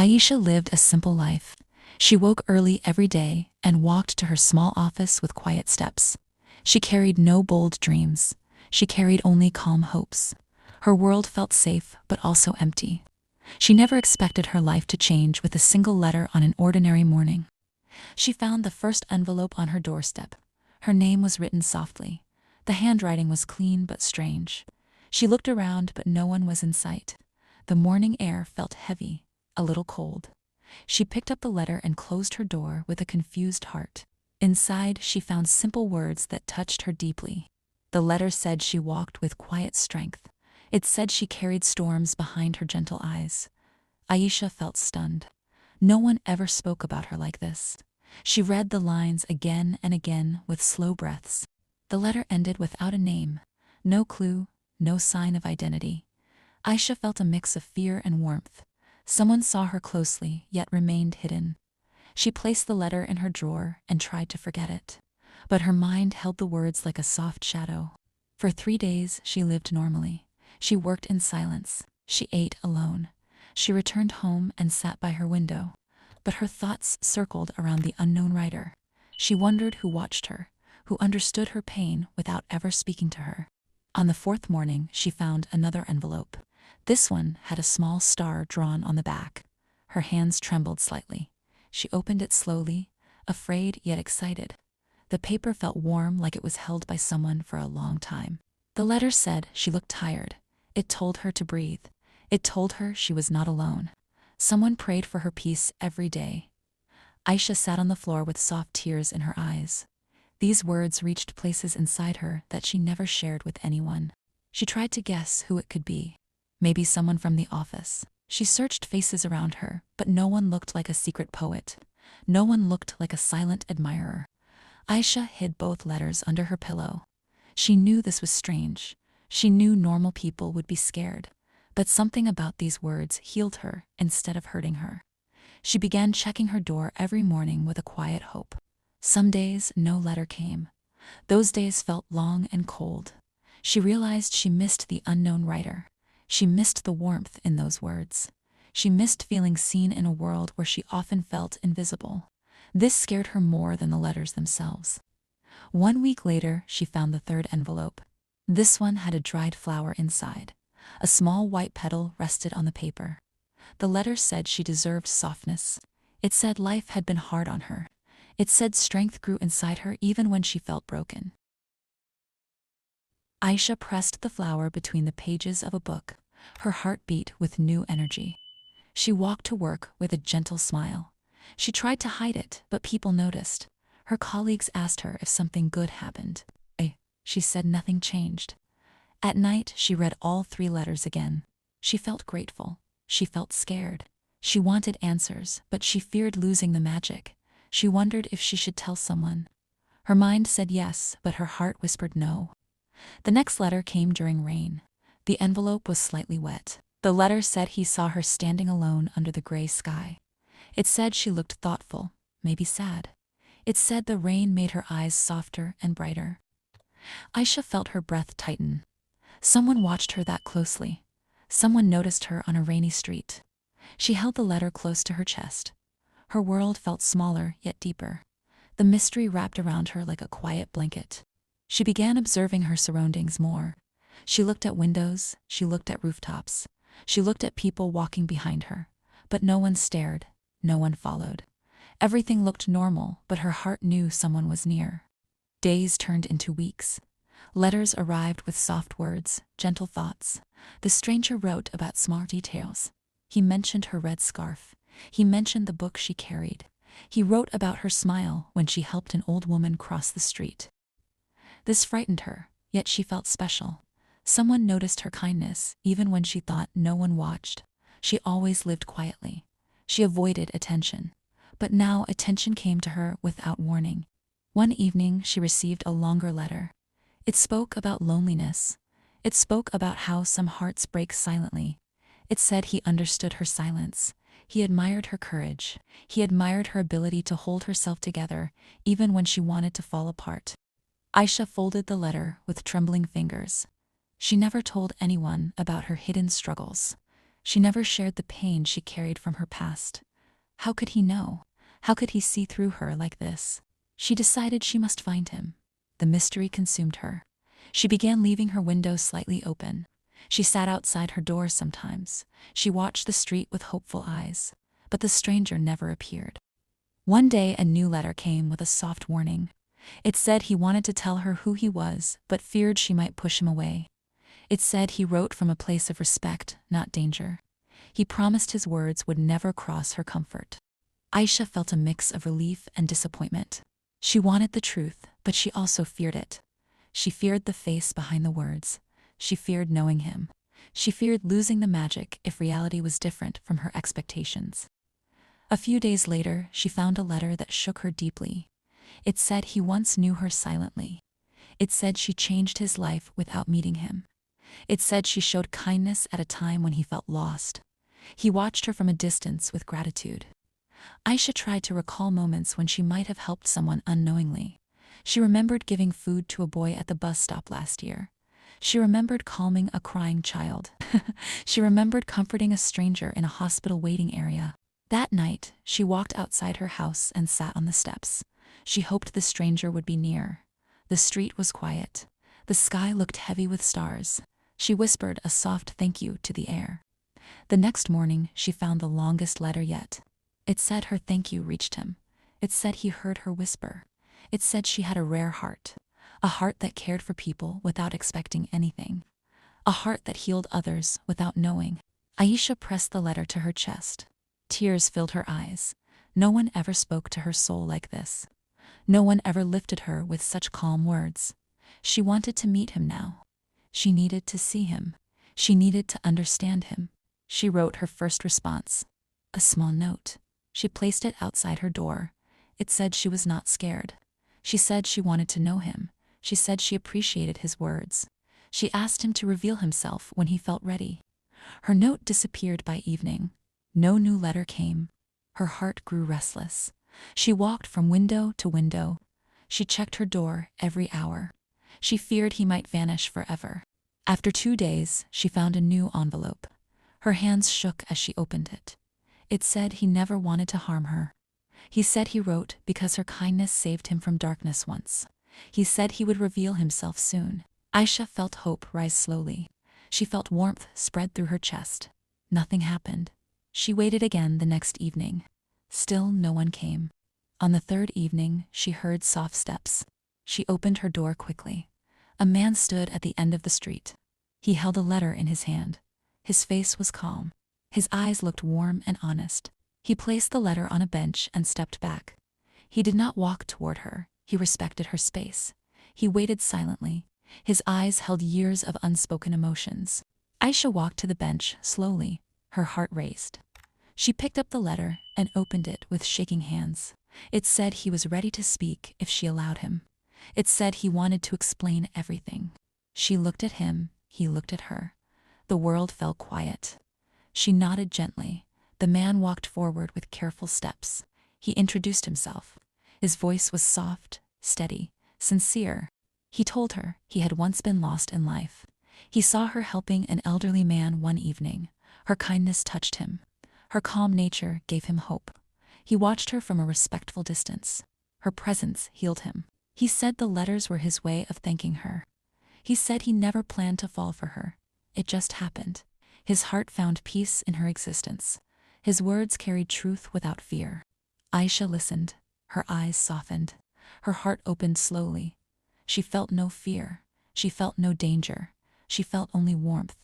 Aisha lived a simple life. She woke early every day and walked to her small office with quiet steps. She carried no bold dreams. She carried only calm hopes. Her world felt safe but also empty. She never expected her life to change with a single letter on an ordinary morning. She found the first envelope on her doorstep. Her name was written softly. The handwriting was clean but strange. She looked around, but no one was in sight. The morning air felt heavy, a little cold. She picked up the letter and closed her door with a confused heart. Inside, she found simple words that touched her deeply. The letter said she walked with quiet strength. It said she carried storms behind her gentle eyes. Aisha felt stunned. No one ever spoke about her like this. She read the lines again and again with slow breaths. The letter ended without a name. No clue, no sign of identity. Aisha felt a mix of fear and warmth. Someone saw her closely, yet remained hidden. She placed the letter in her drawer and tried to forget it. But her mind held the words like a soft shadow. For 3 days, she lived normally. She worked in silence. She ate alone. She returned home and sat by her window. But her thoughts circled around the unknown writer. She wondered who watched her, who understood her pain without ever speaking to her. On the 4th morning, she found another envelope. This one had a small star drawn on the back. Her hands trembled slightly. She opened it slowly, afraid yet excited. The paper felt warm, like it was held by someone for a long time. The letter said she looked tired. It told her to breathe. It told her she was not alone. Someone prayed for her peace every day. Aisha sat on the floor with soft tears in her eyes. These words reached places inside her that she never shared with anyone. She tried to guess who it could be. Maybe someone from the office. She searched faces around her, but no one looked like a secret poet. No one looked like a silent admirer. Aisha hid both letters under her pillow. She knew this was strange. She knew normal people would be scared. But something about these words healed her instead of hurting her. She began checking her door every morning with a quiet hope. Some days, no letter came. Those days felt long and cold. She realized she missed the unknown writer. She missed the warmth in those words. She missed feeling seen in a world where she often felt invisible. This scared her more than the letters themselves. 1 week later, she found the 3rd envelope. This one had a dried flower inside. A small white petal rested on the paper. The letter said she deserved softness. It said life had been hard on her. It said strength grew inside her even when she felt broken. Aisha pressed the flower between the pages of a book. Her heart beat with new energy. She walked to work with a gentle smile. She tried to hide it, but people noticed. Her colleagues asked her if something good happened. She said nothing changed. At night, she read all 3 letters again. She felt grateful. She felt scared. She wanted answers, but she feared losing the magic. She wondered if she should tell someone. Her mind said yes, but her heart whispered no. The next letter came during rain. The envelope was slightly wet. The letter said he saw her standing alone under the gray sky. It said she looked thoughtful, maybe sad. It said the rain made her eyes softer and brighter. Aisha felt her breath tighten. Someone watched her that closely. Someone noticed her on a rainy street. She held the letter close to her chest. Her world felt smaller yet deeper. The mystery wrapped around her like a quiet blanket. She began observing her surroundings more. She looked at windows, she looked at rooftops. She looked at people walking behind her. But no one stared, no one followed. Everything looked normal, but her heart knew someone was near. Days turned into weeks. Letters arrived with soft words, gentle thoughts. The stranger wrote about small details. He mentioned her red scarf. He mentioned the book she carried. He wrote about her smile when she helped an old woman cross the street. This frightened her, yet she felt special. Someone noticed her kindness, even when she thought no one watched. She always lived quietly. She avoided attention. But now attention came to her without warning. One evening, she received a longer letter. It spoke about loneliness. It spoke about how some hearts break silently. It said he understood her silence. He admired her courage. He admired her ability to hold herself together, even when she wanted to fall apart. Aisha folded the letter with trembling fingers. She never told anyone about her hidden struggles. She never shared the pain she carried from her past. How could he know? How could he see through her like this? She decided she must find him. The mystery consumed her. She began leaving her window slightly open. She sat outside her door sometimes. She watched the street with hopeful eyes. But the stranger never appeared. One day a new letter came with a soft warning. It said he wanted to tell her who he was, but feared she might push him away. It said he wrote from a place of respect, not danger. He promised his words would never cross her comfort. Aisha felt a mix of relief and disappointment. She wanted the truth, but she also feared it. She feared the face behind the words. She feared knowing him. She feared losing the magic if reality was different from her expectations. A few days later, she found a letter that shook her deeply. It said he once knew her silently. It said she changed his life without meeting him. It said she showed kindness at a time when he felt lost. He watched her from a distance with gratitude. Aisha tried to recall moments when she might have helped someone unknowingly. She remembered giving food to a boy at the bus stop last year. She remembered calming a crying child. She remembered comforting a stranger in a hospital waiting area. That night, she walked outside her house and sat on the steps. She hoped the stranger would be near. The street was quiet. The sky looked heavy with stars. She whispered a soft thank you to the air. The next morning, she found the longest letter yet. It said her thank you reached him. It said he heard her whisper. It said she had a rare heart. A heart that cared for people without expecting anything. A heart that healed others without knowing. Aisha pressed the letter to her chest. Tears filled her eyes. No one ever spoke to her soul like this. No one ever lifted her with such calm words. She wanted to meet him now. She needed to see him. She needed to understand him. She wrote her first response. A small note. She placed it outside her door. It said she was not scared. She said she wanted to know him. She said she appreciated his words. She asked him to reveal himself when he felt ready. Her note disappeared by evening. No new letter came. Her heart grew restless. She walked from window to window. She checked her door every hour. She feared he might vanish forever. After 2 days, she found a new envelope. Her hands shook as she opened it. It said he never wanted to harm her. He said he wrote because her kindness saved him from darkness once. He said he would reveal himself soon. Aisha felt hope rise slowly. She felt warmth spread through her chest. Nothing happened. She waited again the next evening. Still no one came. On the third evening, she heard soft steps. She opened her door quickly. A man stood at the end of the street. He held a letter in his hand. His face was calm. His eyes looked warm and honest. He placed the letter on a bench and stepped back. He did not walk toward her. He respected her space. He waited silently. His eyes held years of unspoken emotions. Aisha walked to the bench slowly, her heart raced. She picked up the letter and opened it with shaking hands. It said he was ready to speak if she allowed him. It said he wanted to explain everything. She looked at him, he looked at her. The world fell quiet. She nodded gently. The man walked forward with careful steps. He introduced himself. His voice was soft, steady, sincere. He told her he had once been lost in life. He saw her helping an elderly man one evening. Her kindness touched him. Her calm nature gave him hope. He watched her from a respectful distance. Her presence healed him. He said the letters were his way of thanking her. He said he never planned to fall for her. It just happened. His heart found peace in her existence. His words carried truth without fear. Aisha listened. Her eyes softened. Her heart opened slowly. She felt no fear. She felt no danger. She felt only warmth.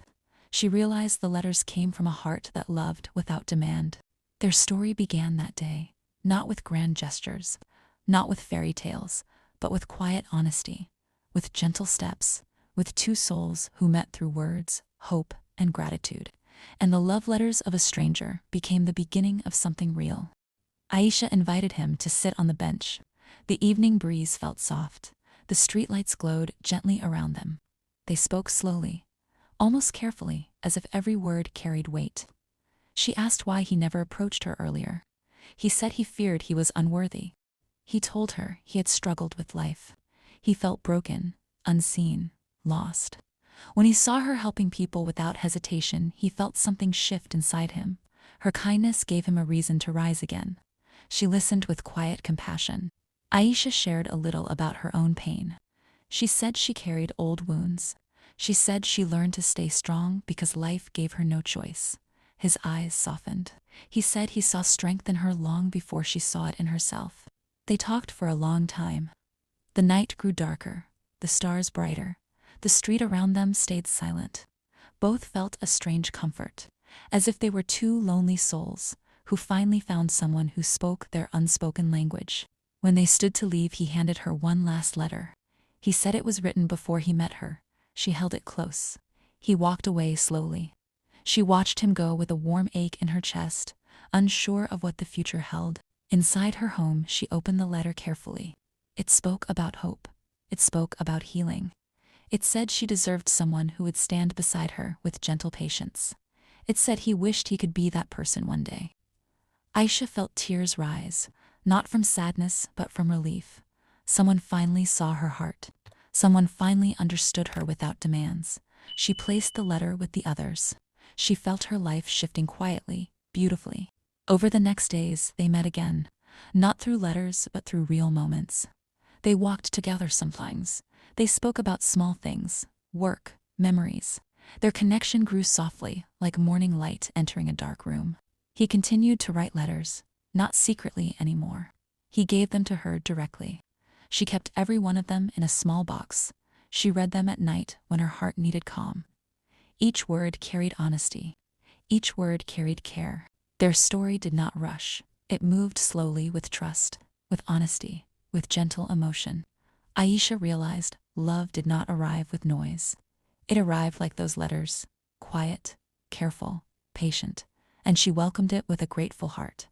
She realized the letters came from a heart that loved without demand. Their story began that day, not with grand gestures, not with fairy tales, but with quiet honesty, with gentle steps, with two souls who met through words, hope, and gratitude. And the love letters of a stranger became the beginning of something real. Aisha invited him to sit on the bench. The evening breeze felt soft. The streetlights glowed gently around them. They spoke slowly, almost carefully, as if every word carried weight. She asked why he never approached her earlier. He said he feared he was unworthy. He told her he had struggled with life. He felt broken, unseen, lost. When he saw her helping people without hesitation, he felt something shift inside him. Her kindness gave him a reason to rise again. She listened with quiet compassion. Aisha shared a little about her own pain. She said she carried old wounds. She said she learned to stay strong because life gave her no choice. His eyes softened. He said he saw strength in her long before she saw it in herself. They talked for a long time. The night grew darker, the stars brighter. The street around them stayed silent. Both felt a strange comfort, as if they were two lonely souls who finally found someone who spoke their unspoken language. When they stood to leave, he handed her one last letter. He said it was written before he met her. She held it close. He walked away slowly. She watched him go with a warm ache in her chest, unsure of what the future held. Inside her home, she opened the letter carefully. It spoke about hope. It spoke about healing. It said she deserved someone who would stand beside her with gentle patience. It said he wished he could be that person one day. Aisha felt tears rise, not from sadness but from relief. Someone finally saw her heart. Someone finally understood her without demands. She placed the letter with the others. She felt her life shifting quietly, beautifully. Over the next days, they met again, not through letters but through real moments. They walked together sometimes. They spoke about small things, work, memories. Their connection grew softly, like morning light entering a dark room. He continued to write letters, not secretly anymore. He gave them to her directly. She kept every one of them in a small box. She read them at night when her heart needed calm. Each word carried honesty. Each word carried care. Their story did not rush. It moved slowly with trust, with honesty, with gentle emotion. Aisha realized love did not arrive with noise. It arrived like those letters, quiet, careful, patient, and she welcomed it with a grateful heart.